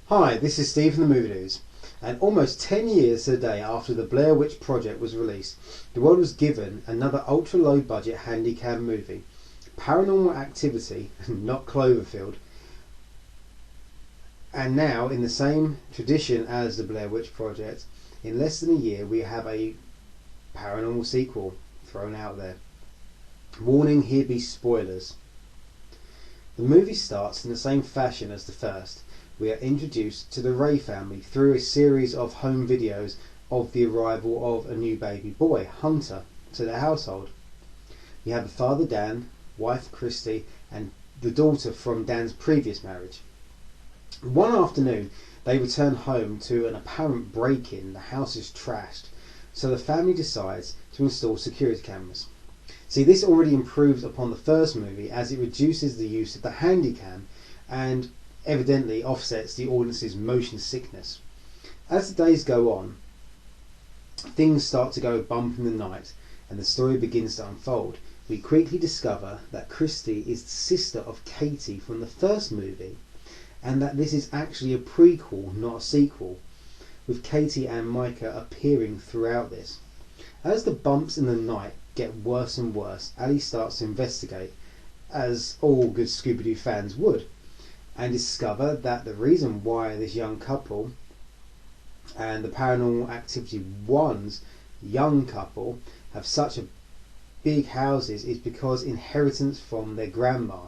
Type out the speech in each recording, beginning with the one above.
Hi, this is Steve from the Movie News. And almost 10 years to the day after the Blair Witch Project was released, the world was given another ultra-low budget handycam movie, Paranormal Activity, not Cloverfield. And now, in the same tradition as the Blair Witch Project, in less than a year we have a paranormal sequel thrown out there. Warning, here be spoilers. The movie starts in the same fashion as the first. We are introduced to the Ray family through a series of home videos of the arrival of a new baby boy, Hunter, to their household. We have the father Dan, wife Christy, and the daughter from Dan's previous marriage. One afternoon, they return home to an apparent break-in. The house is trashed, so the family decides to install security cameras. See, this already improves upon the first movie as it reduces the use of the handycam and evidently offsets the audience's motion sickness. As the days go on, things start to go bump in the night and the story begins to unfold. We quickly discover that Christy is the sister of Katie from the first movie and that this is actually a prequel, not a sequel, with Katie and Micah appearing throughout this. As the bumps in the night get worse and worse, Ali starts to investigate, as all good Scooby-Doo fans would, and discover that the reason why this young couple and the Paranormal Activity 1's young couple have such a big houses is because inheritance from their grandma.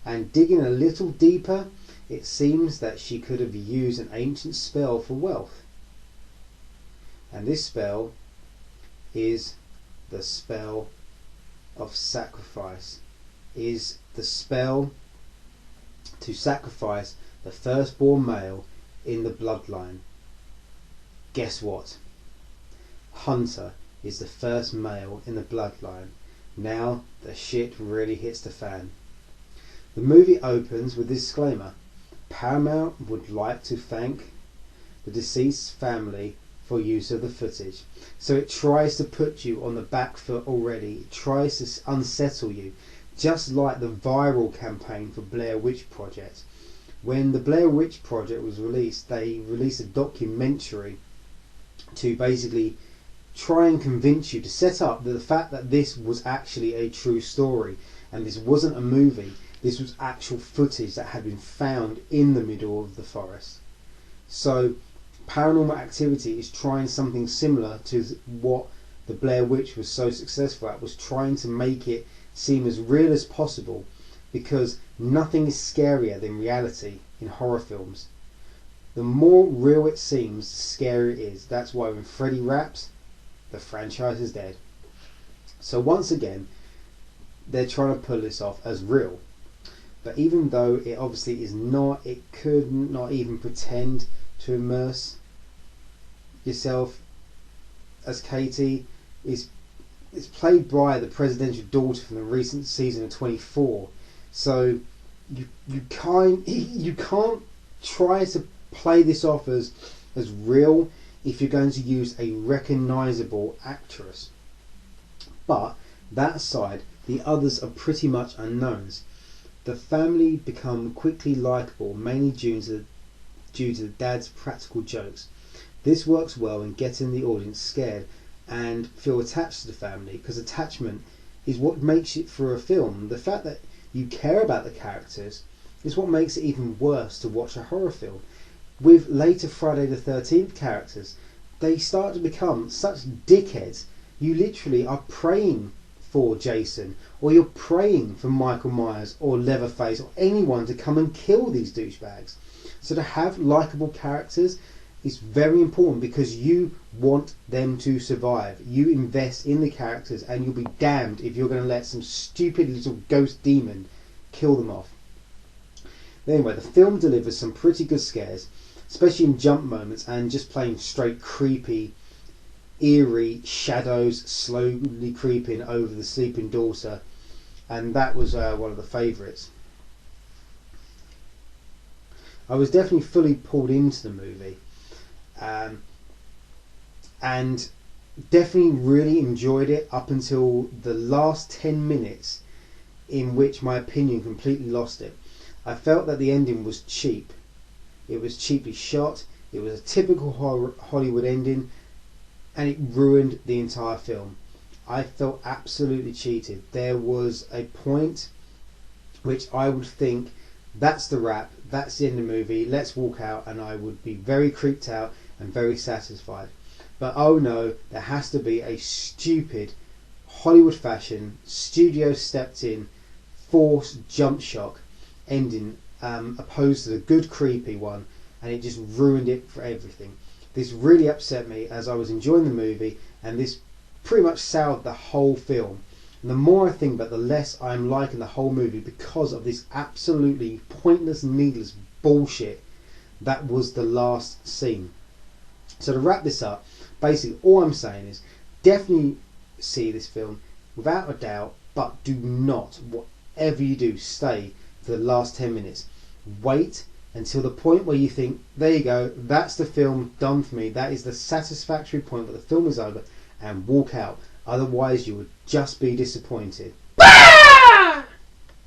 And digging a little deeper, it seems that she could have used an ancient spell for wealth. And this spell is the spell of sacrifice, is the spell to sacrifice the firstborn male in the bloodline. Guess what? Hunter is the first male in the bloodline. Now the shit really hits the fan. The movie opens with a disclaimer. Paramount would like to thank the deceased family for use of the footage. So it tries to put you on the back foot already. It tries to unsettle you. Just like the viral campaign for Blair Witch Project. When the Blair Witch Project was released, they released a documentary to basically try and convince you to set up the fact that this was actually a true story and this wasn't a movie. This was actual footage that had been found in the middle of the forest. So Paranormal Activity is trying something similar to what the Blair Witch was so successful at, was trying to make it seem as real as possible, because nothing is scarier than reality in horror films. The more real it seems, the scarier it is. That's why when Freddy raps, the franchise is dead. So once again, they're trying to pull this off as real. But even though it obviously is not, it could not even pretend to immerse yourself as Katie. It's played by the presidential daughter from the recent season of 24. So you can't try to play this off as real if you're going to use a recognisable actress. But that aside, the others are pretty much unknowns. The family become quickly likeable, mainly due to the dad's practical jokes. This works well in getting the audience scared and feel attached to the family, because attachment is what makes it for a film. The fact that you care about the characters is what makes it even worse to watch a horror film. With later Friday the 13th characters, they start to become such dickheads. You literally are praying for Jason, or you're praying for Michael Myers or Leatherface or anyone to come and kill these douchebags. So to have likeable characters is very important, because you want them to survive. You invest in the characters and you'll be damned if you're going to let some stupid little ghost demon kill them off. Anyway, the film delivers some pretty good scares, especially in jump moments and just plain straight creepy, eerie shadows slowly creeping over the sleeping daughter, and that was one of the favourites. I was definitely fully pulled into the movie, and definitely really enjoyed it up until the last 10 minutes, in which my opinion completely lost it. I felt that the ending was cheap. it was cheaply shot, it was a typical Hollywood ending, and it ruined the entire film. I felt absolutely cheated. There was a point which I would think, that's the wrap, that's the end of the movie, let's walk out, and I would be very creeped out and very satisfied. But oh no, there has to be a stupid Hollywood fashion, studio stepped in, forced jump shock ending, opposed to the good creepy one, and it just ruined it for everything. This really upset me as I was enjoying the movie, and this pretty much soured the whole film. And the more I think about it, the less I'm liking the whole movie because of this absolutely pointless, needless bullshit that was the last scene. So to wrap this up, basically all I'm saying is definitely see this film without a doubt, but do not, whatever you do, stay for the last 10 minutes. Wait until the point where you think, there you go, that's the film done for me, that is the satisfactory point where the film is over, and walk out. Otherwise you would just be disappointed.